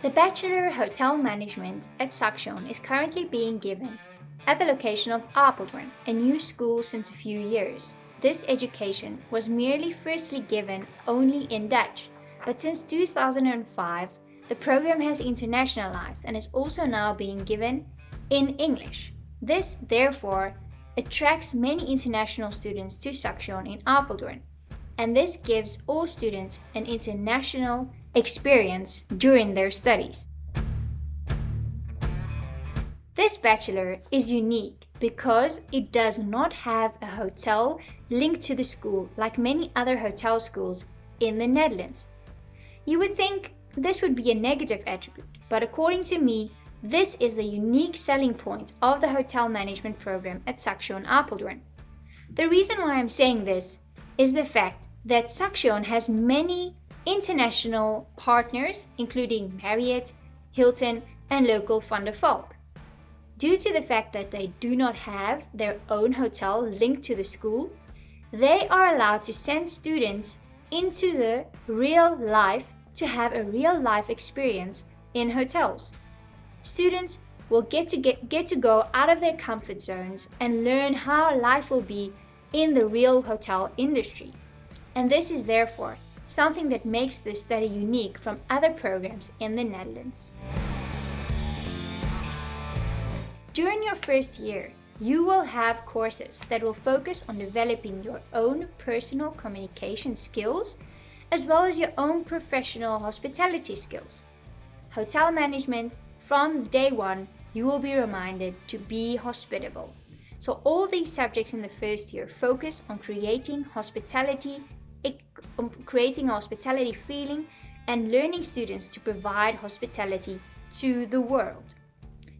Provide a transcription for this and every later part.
The Bachelor Hotel Management at Saxion is currently being given at the location of Apeldoorn, a new school since a few years. This education was merely firstly given only in Dutch, but since 2005, the program has internationalized and is also now being given in English. This, therefore, attracts many international students to Saxion in Apeldoorn, and this gives all students an international experience during their studies. This bachelor is unique because it does not have a hotel linked to the school like many other hotel schools in the Netherlands. You would think this would be a negative attribute, but according to me, this is a unique selling point of the hotel management program at Saxion Apeldoorn. The reason why I'm saying this is the fact that Saxion has many international partners, including Marriott, Hilton, and local Van der Valk. Due to the fact that they do not have their own hotel linked to the school, they are allowed to send students into the real life to have a real life experience in hotels. Students will get to go out of their comfort zones and learn how life will be in the real hotel industry. And this is therefore something that makes this study unique from other programs in the Netherlands. During your first year, you will have courses that will focus on developing your own personal communication skills as well as your own professional hospitality skills. Hotel management, from day one, you will be reminded to be hospitable. So all these subjects in the first year focus on creating hospitality feeling and learning students to provide hospitality to the world.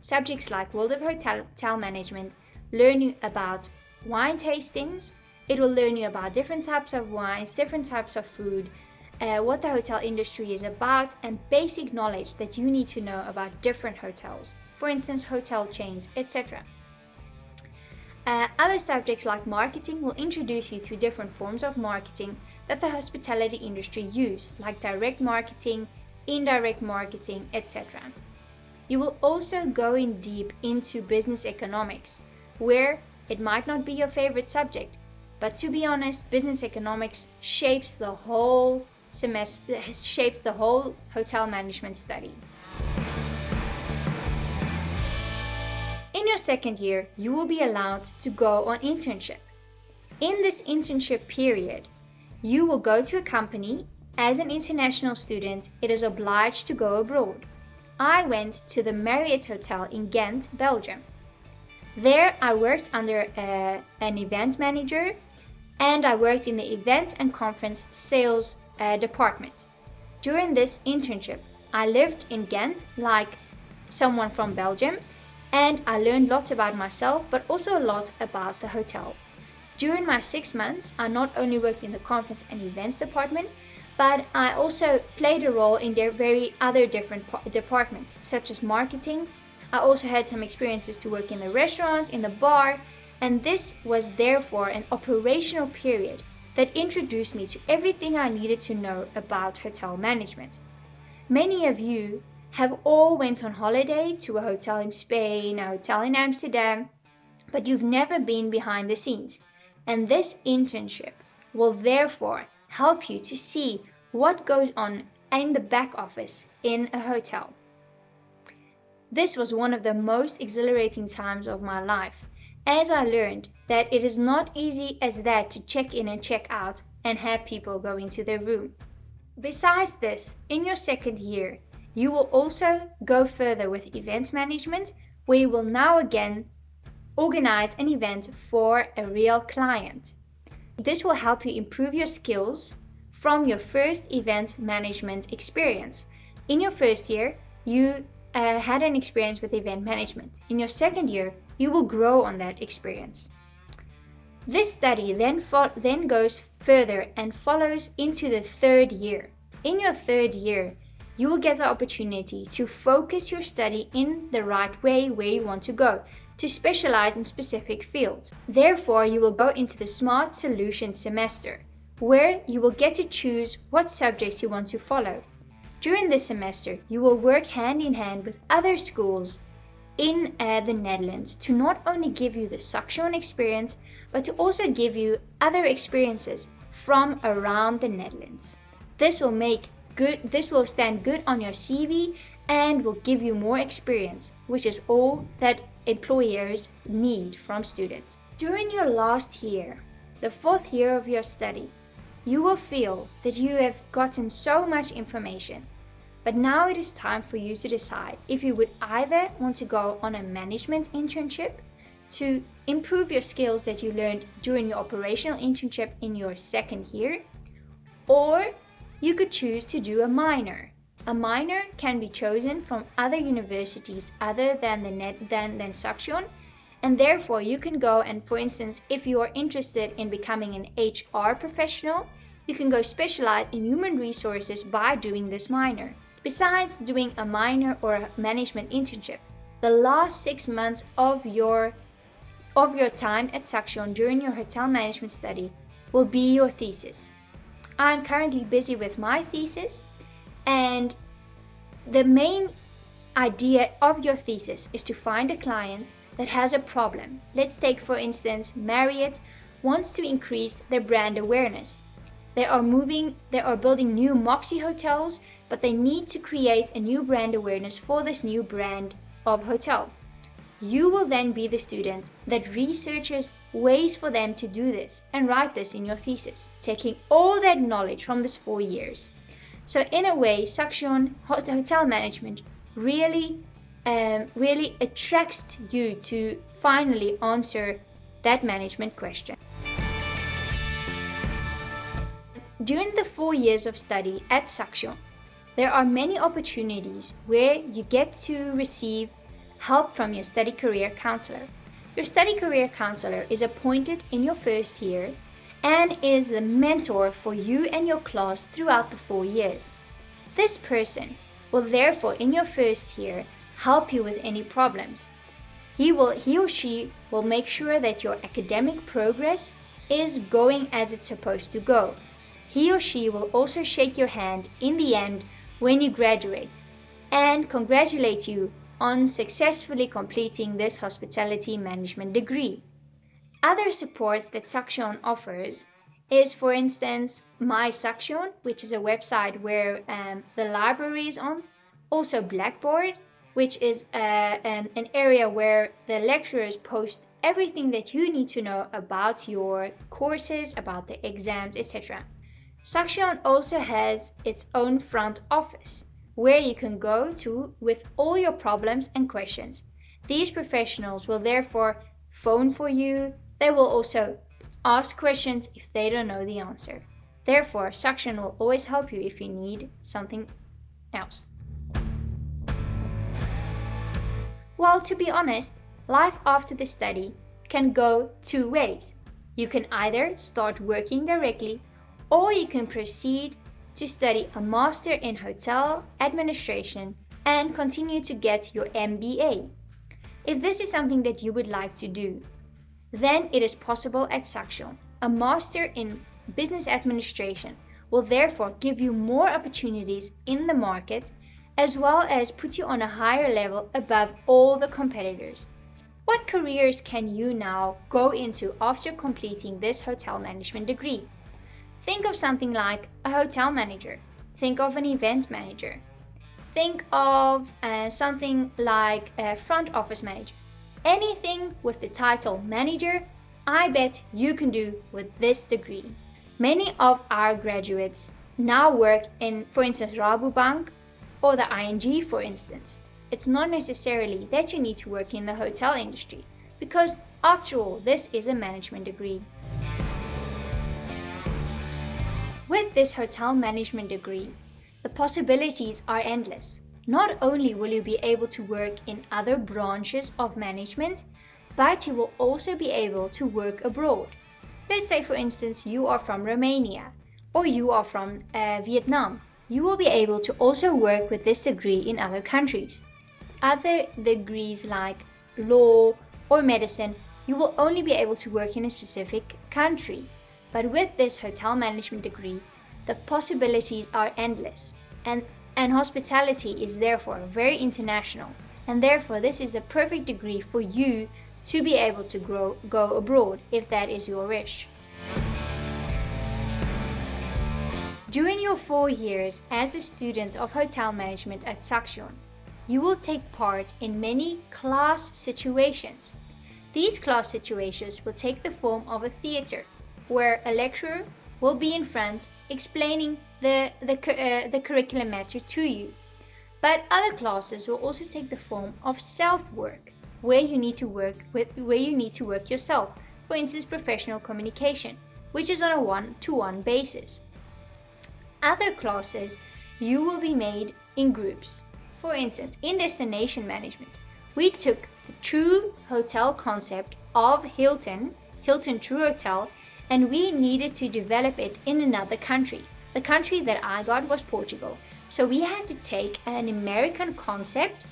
Subjects like World of Hotel Management learn you about wine tastings. It will learn you about different types of wines, different types of food, what the hotel industry is about, and basic knowledge that you need to know about different hotels, for instance, hotel chains, etc. Other subjects like marketing will introduce you to different forms of marketing that the hospitality industry use, like direct marketing, indirect marketing, etc. You will also go in deep into business economics, where it might not be your favorite subject, but to be honest, business economics shapes the whole hotel management study. In your second year, you will be allowed to go on internship. In this internship period, you will go to a company. As an international student, it is obliged to go abroad. I went to the Marriott Hotel in Ghent, Belgium. There I worked under an event manager, and I worked in the event and conference sales department. During this internship, I lived in Ghent like someone from Belgium, and I learned lots about myself, but also a lot about the hotel. During my 6 months, I not only worked in the conference and events department, but I also played a role in their very other different departments, such as marketing. I also had some experiences to work in the restaurant, in the bar, and this was therefore an operational period that introduced me to everything I needed to know about hotel management. Many of you have all went on holiday to a hotel in Spain, a hotel in Amsterdam, but you've never been behind the scenes. And this internship will therefore help you to see what goes on in the back office in a hotel. This was one of the most exhilarating times of my life, as I learned that it is not easy as that to check in and check out and have people go into their room. Besides this, in your second year, you will also go further with events management, where you will now again organize an event for a real client. This will help you improve your skills from your first event management experience. In your first year, you had an experience with event management. In your second year, you will grow on that experience. This study then goes further and follows into the third year. In your third year, you will get the opportunity to focus your study in the right way where you want to go, to specialize in specific fields. Therefore, you will go into the Smart Solutions semester, where you will get to choose what subjects you want to follow. During this semester, you will work hand in hand with other schools in the Netherlands to not only give you the Saxion experience, but to also give you other experiences from around the Netherlands. This will stand good on your CV and will give you more experience, which is all that employers need from students. During your last year, the 4th year of your study, you will feel that you have gotten so much information. But now it is time for you to decide if you would either want to go on a management internship to improve your skills that you learned during your operational internship in your 2nd year, or you could choose to do a minor. A minor can be chosen from other universities other than Saxion, and therefore you can go and, for instance, if you are interested in becoming an HR professional, you can go specialize in human resources by doing this minor. Besides doing a minor or a management internship, the last 6 months of your time at Saxion during your hotel management study will be your thesis. I'm currently busy with my thesis, and the main idea of your thesis is to find a client that has a problem. Let's take, for instance, Marriott wants to increase their brand awareness. They are building new Moxie hotels, but they need to create a new brand awareness for this new brand of hotel. You will then be the student that researches ways for them to do this and write this in your thesis, taking all that knowledge from this 4 years. So in a way, Saxion Hotel Management really attracts you to finally answer that management question. During the 4 years of study at Saxion, there are many opportunities where you get to receive help from your study career counselor. Your study career counselor is appointed in your 1st year and is the mentor for you and your class throughout the 4 years. This person will therefore in your 1st year help you with any problems. He or she will make sure that your academic progress is going as it's supposed to go. He or she will also shake your hand in the end when you graduate and congratulate you on successfully completing this hospitality management degree. Other support that Saxion offers is, for instance, My Saxion, which is a website where the library is on. Also Blackboard, which is an area where the lecturers post everything that you need to know about your courses, about the exams, etc. Saxion also has its own front office, where you can go to with all your problems and questions. These professionals will therefore phone for you. They will also ask questions if they don't know the answer. Therefore, Saxion will always help you if you need something else. Well, to be honest, life after the study can go 2 ways. You can either start working directly, or you can proceed to study a master in hotel administration and continue to get your MBA. If this is something that you would like to do, then it is possible at Saxion. A master in business administration will therefore give you more opportunities in the market, as well as put you on a higher level above all the competitors. What careers can you now go into after completing this hotel management degree? Think of something like a hotel manager. Think of an event manager. Think of something like a front office manager. Anything with the title manager, I bet you can do with this degree. Many of our graduates now work in, for instance, Rabobank or the ING, for instance. It's not necessarily that you need to work in the hotel industry, because after all, this is a management degree. With this hotel management degree, the possibilities are endless. Not only will you be able to work in other branches of management, but you will also be able to work abroad. Let's say, for instance, you are from Romania or you are from Vietnam. You will be able to also work with this degree in other countries. Other degrees like law or medicine, you will only be able to work in a specific country. But with this hotel management degree, the possibilities are endless. And And hospitality is therefore very international, and therefore this is a perfect degree for you to be able to go abroad if that is your wish. During your 4 years as a student of hotel management at Saxion, you will take part in many class situations. These class situations will take the form of a theater, where a lecturer will be in front explaining the curriculum matter to you. But other classes will also take the form of self-work, where you need to work yourself, for instance professional communication, which is on a one-to-one basis. Other classes you will be made in groups. For instance, in destination management, we took the true hotel concept of Hilton True Hotel, and we needed to develop it in another country. The country that I got was Portugal. So we had to take an American concept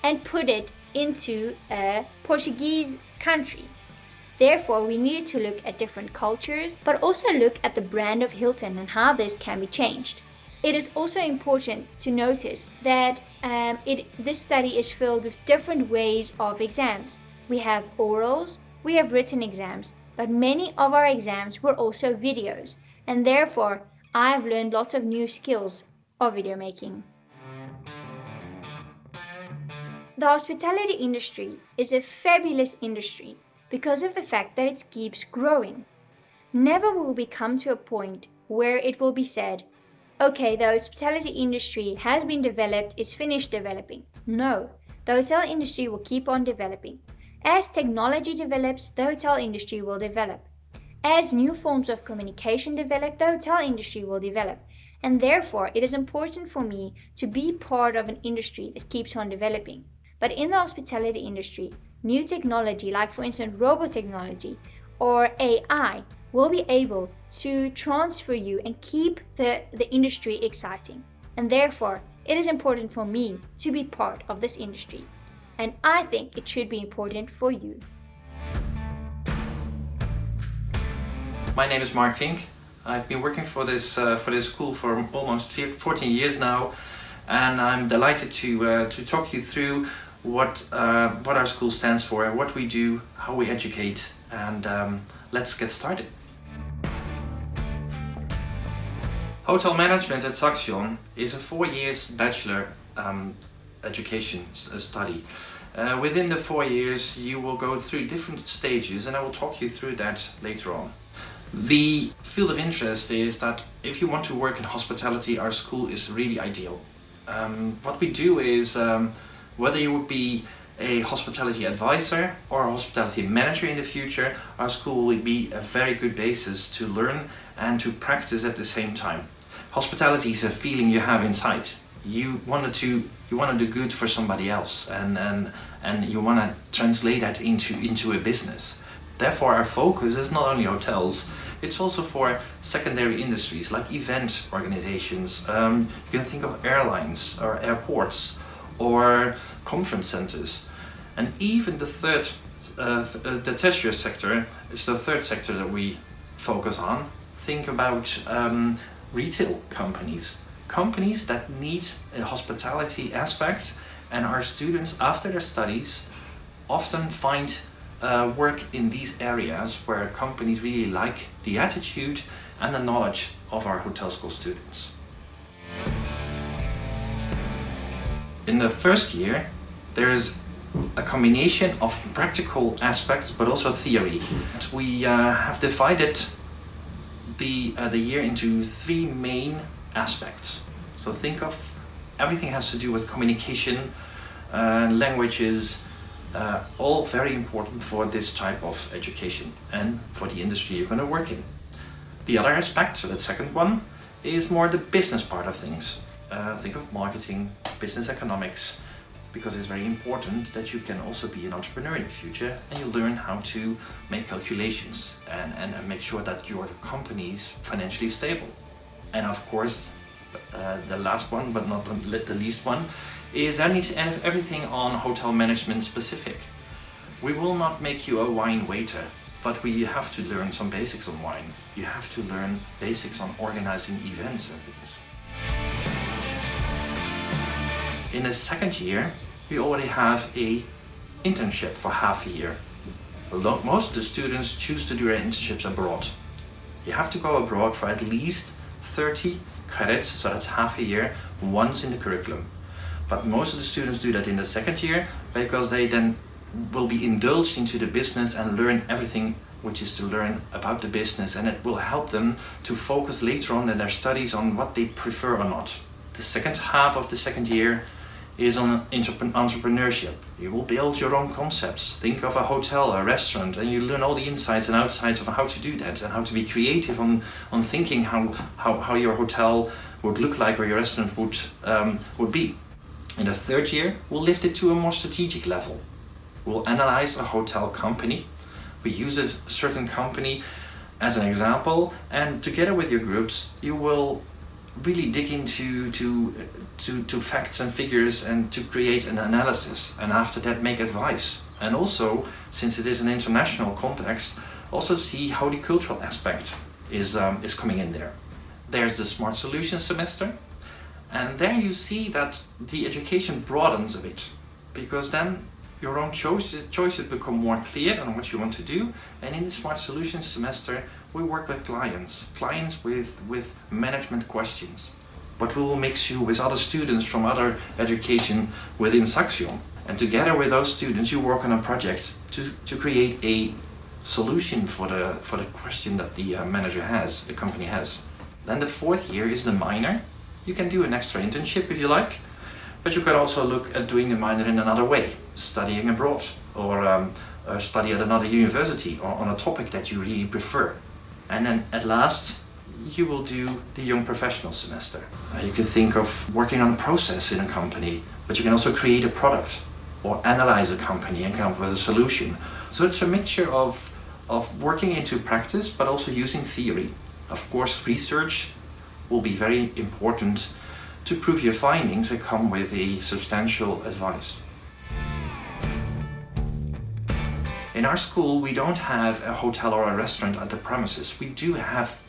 and put it into a Portuguese country. Therefore, we needed to look at different cultures, but also look at the brand of Hilton and how this can be changed. It is also important to notice that this study is filled with different ways of exams. We have orals, we have written exams, but many of our exams were also videos, and therefore I've learned lots of new skills of video making. The hospitality industry is a fabulous industry because of the fact that it keeps growing. Never will we come to a point where it will be said, okay, the hospitality industry has been developed, it's finished developing. No, the hotel industry will keep on developing. As technology develops, the hotel industry will develop. As new forms of communication develop, the hotel industry will develop. And therefore, it is important for me to be part of an industry that keeps on developing. But in the hospitality industry, new technology, like for instance robot technology or AI, will be able to transfer you and keep the industry exciting. And therefore, it is important for me to be part of this industry. And I think it should be important for you. My name is Mark Fink. I've been working for this school for almost 14 years now, and I'm delighted to talk you through what our school stands for, what we do, how we educate, and let's get started. Hotel management at Saxion is a 4 years bachelor education study. Within the 4 years you will go through different stages, and I will talk you through that later on. The field of interest is that if you want to work in hospitality, our school is really ideal. What we do is, whether you would be a hospitality advisor or a hospitality manager in the future, our school will be a very good basis to learn and to practice at the same time. Hospitality is a feeling you have inside. You want to do good for somebody else, and you want to translate that into a business. Therefore, our focus is not only hotels, it's also for secondary industries like event organizations. You can think of airlines or airports or conference centers. And even the tertiary sector is the third sector that we focus on. Think about retail companies that need a hospitality aspect, and our students after their studies often find work in these areas where companies really like the attitude and the knowledge of our hotel school students. In the first year, there is a combination of practical aspects but also theory. We have divided the year into 3 main aspects. So think of everything has to do with communication, languages, all very important for this type of education and for the industry you're going to work in. The other aspect, so the second one, is more the business part of things. Think of marketing, business economics, because it's very important that you can also be an entrepreneur in the future and you learn how to make calculations and make sure that your company is financially stable. And of course, the last one, but not the least one, is everything on hotel management specific. We will not make you a wine waiter, but we have to learn some basics on wine. You have to learn basics on organizing events and things. In the second year, we already have a internship for half a year. Most of the students choose to do their internships abroad. You have to go abroad for at least 30 credits, so that's half a year, once in the curriculum. But most of the students do that in the second year because they then will be indulged into the business and learn everything which is to learn about the business, and it will help them to focus later on in their studies on what they prefer or not. The second half of the second year is on entrepreneurship. You will build your own concepts. Think of a hotel, a restaurant, and you learn all the insides and outsides of how to do that and how to be creative on thinking how your hotel would look like or your restaurant would be. In the third year, we'll lift it to a more strategic level. We'll analyze a hotel company. We use a certain company as an example, and together with your groups, you will really dig into facts and figures and to create an analysis, and after that make advice. And also, since it is an international context, also see how the cultural aspect is coming in there. There's the Smart Solutions semester, and there you see that the education broadens a bit, because then your own choices become more clear on what you want to do. And in the Smart Solutions semester, we work with clients with management questions. But we will mix you with other students from other education within Saxion. And together with those students, you work on a project to create a solution for the question that the manager has, the company has. Then the fourth year is the minor. You can do an extra internship if you like, but you can also look at doing the minor in another way, studying abroad, or study at another university or on a topic that you really prefer. And then at last, you will do the young professional semester. You can think of working on a process in a company, but you can also create a product or analyze a company and come up with a solution. So it's a mixture of working into practice, but also using theory. Of course, research will be very important to prove your findings and come with a substantial advice. In our school, we don't have a hotel or a restaurant at the premises. We do have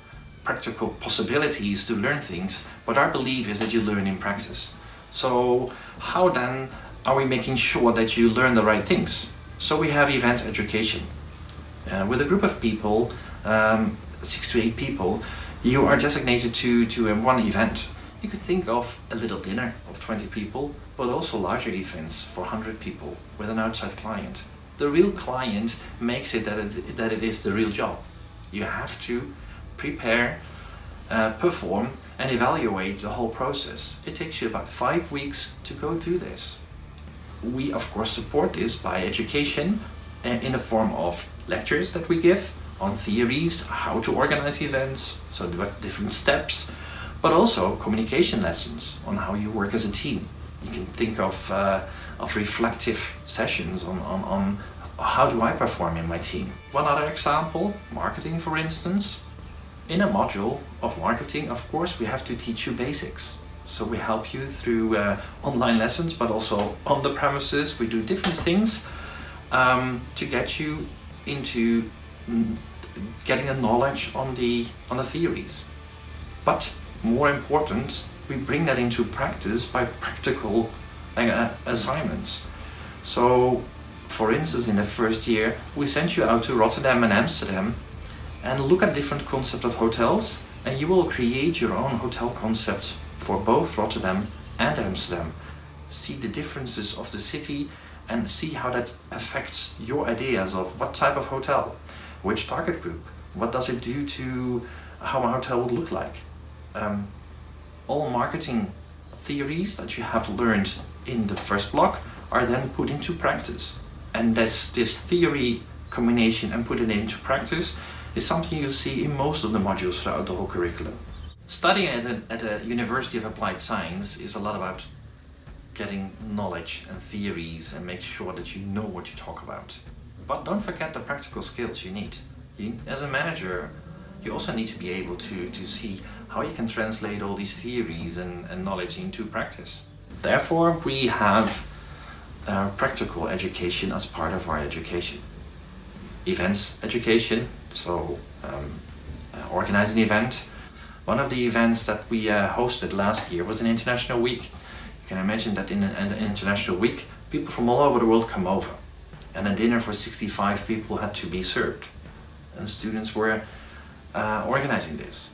practical possibilities to learn things, but our belief is that you learn in practice. So how then are we making sure that you learn the right things? So we have event education. With a group of people, 6 to 8 people, you are designated to one event. You could think of a little dinner of 20 people, but also larger events for 100 people with an outside client. The real client makes it that it is the real job. You have to prepare, perform, and evaluate the whole process. It takes you about 5 weeks to go through this. We of course support this by education in the form of lectures that we give on theories, how to organize events, so what different steps, but also communication lessons on how you work as a team. You can think of reflective sessions on how do I perform in my team. One other example, marketing for instance. In a module of marketing, of course, we have to teach you basics. So we help you through online lessons, but also on the premises. We do different things to get you into getting a knowledge on the theories. But more important, we bring that into practice by practical assignments. So, for instance, in the first year, we sent you out to Rotterdam and Amsterdam and look at different concepts of hotels, and you will create your own hotel concept for both Rotterdam and Amsterdam. See the differences of the city and see how that affects your ideas of what type of hotel, which target group, what does it do to how a hotel would look like. All marketing theories that you have learned in the first block are then put into practice. And this theory combination and put it into practice is something you see in most of the modules throughout the whole curriculum. Studying at a University of Applied Science is a lot about getting knowledge and theories and make sure that you know what you talk about. But don't forget the practical skills you need. As a manager, you also need to be able to see how you can translate all these theories and knowledge into practice. Therefore, we have practical education as part of our education. Events education, so organize an event. One of the events that we hosted last year was an international week. You can imagine that in an international week, people from all over the world come over, and a dinner for 65 people had to be served. And students were organizing this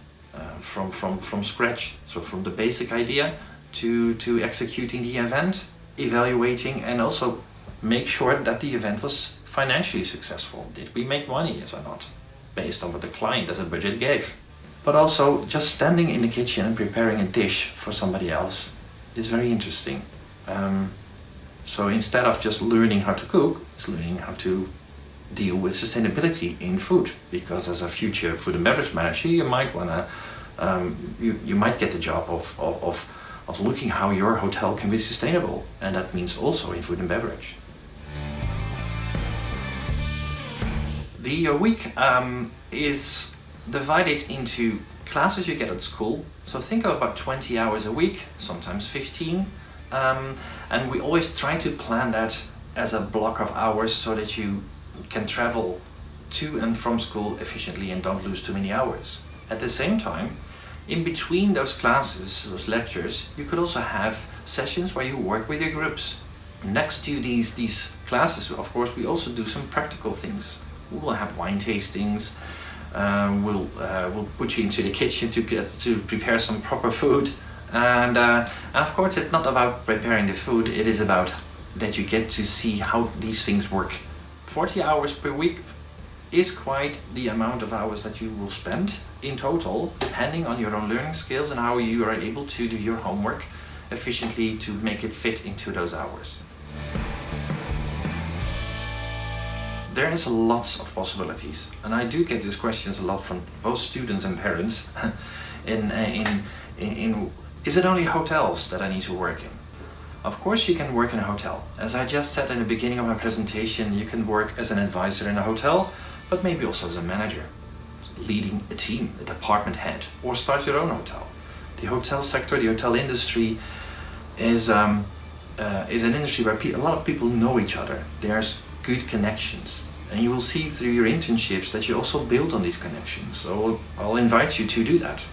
from scratch. So from the basic idea to executing the event, evaluating, and also make sure that the event was financially successful. Did we make money, yes or not? Based on what the client as a budget gave. But also just standing in the kitchen and preparing a dish for somebody else is very interesting. So instead of just learning how to cook, it's learning how to deal with sustainability in food. Because as a future food and beverage manager, you might wanna, you might get the job of looking how your hotel can be sustainable, and that means also in food and beverage. The week is divided into classes you get at school. So think of about 20 hours a week, sometimes 15. And we always try to plan that as a block of hours so that you can travel to and from school efficiently and don't lose too many hours. At the same time, in between those classes, those lectures, you could also have sessions where you work with your groups. Next to these classes, of course, we also do some practical things. We will have wine tastings. We'll put you into the kitchen to prepare some proper food, and of course it's not about preparing the food. It is about that you get to see how these things work. 40 hours per week is quite the amount of hours that you will spend in total, depending on your own learning skills and how you are able to do your homework efficiently to make it fit into those hours. There is lots of possibilities, and I do get these questions a lot from both students and parents. Is it only hotels that I need to work in? Of course you can work in a hotel. As I just said in the beginning of my presentation, you can work as an advisor in a hotel, but maybe also as a manager, leading a team, a department head, or start your own hotel. The hotel sector, the hotel industry is an industry where a lot of people know each other. There's good connections, and you will see through your internships that you also build on these connections. So I'll invite you to do that.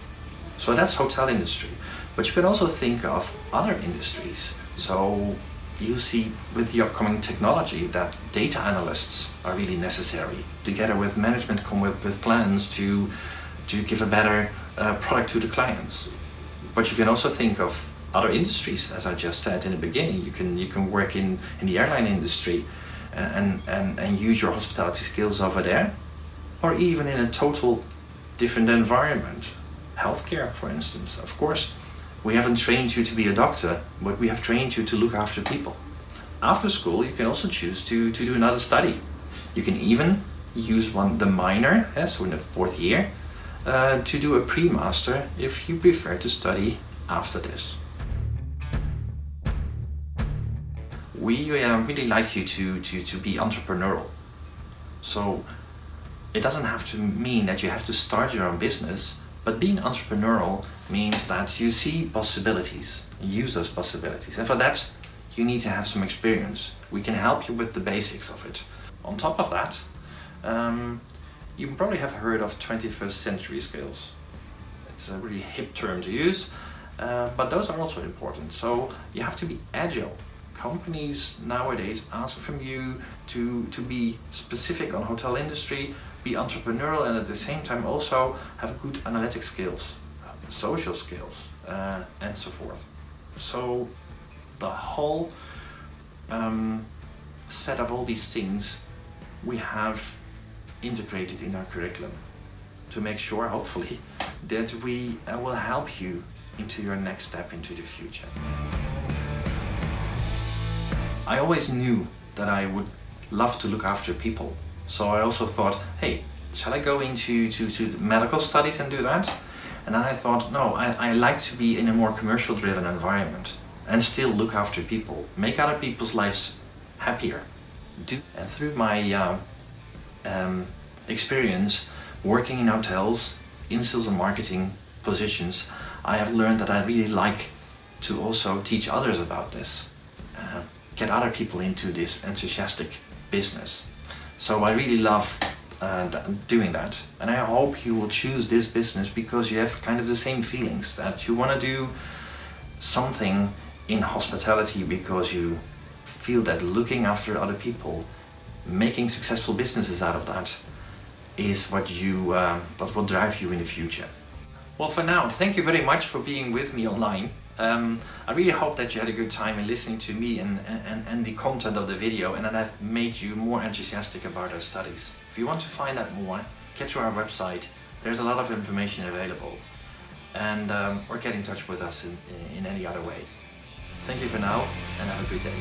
So that's hotel industry, but you can also think of other industries. So you see with the upcoming technology that data analysts are really necessary. Together with management come with plans to give a better product to the clients. But you can also think of other industries, as I just said in the beginning. You can work in the airline industry and use your hospitality skills over there, or even in a total different environment. Healthcare, for instance. Of course, we haven't trained you to be a doctor, but we have trained you to look after people. After school, you can also choose to do another study. You can even use the minor, so in the 4th year, to do a pre-master if you prefer to study after this. We really like you to be entrepreneurial. So it doesn't have to mean that you have to start your own business, but being entrepreneurial means that you see possibilities, use those possibilities. And for that, you need to have some experience. We can help you with the basics of it. On top of that, you probably have heard of 21st century skills. It's a really hip term to use, but those are also important. So you have to be agile. Companies nowadays ask from you to be specific on hotel industry, be entrepreneurial, and at the same time also have good analytic skills, social skills, and so forth. So the whole set of all these things we have integrated in our curriculum to make sure, hopefully, that we will help you into your next step into the future. I always knew that I would love to look after people. So I also thought, hey, shall I go into medical studies and do that? And then I thought, no, I like to be in a more commercial driven environment and still look after people, make other people's lives happier. And through my experience working in hotels, in sales and marketing positions, I have learned that I really like to also teach others about this. Get other people into this enthusiastic business. So I really love doing that, and I hope you will choose this business because you have kind of the same feelings, that you want to do something in hospitality because you feel that looking after other people, making successful businesses out of that, is what will drive you in the future. Well, for now, thank you very much for being with me online. I really hope that you had a good time in listening to me and the content of the video, and that I've made you more enthusiastic about our studies. If you want to find out more, get to our website. There's a lot of information available, and or get in touch with us in any other way. Thank you for now, and have a good day.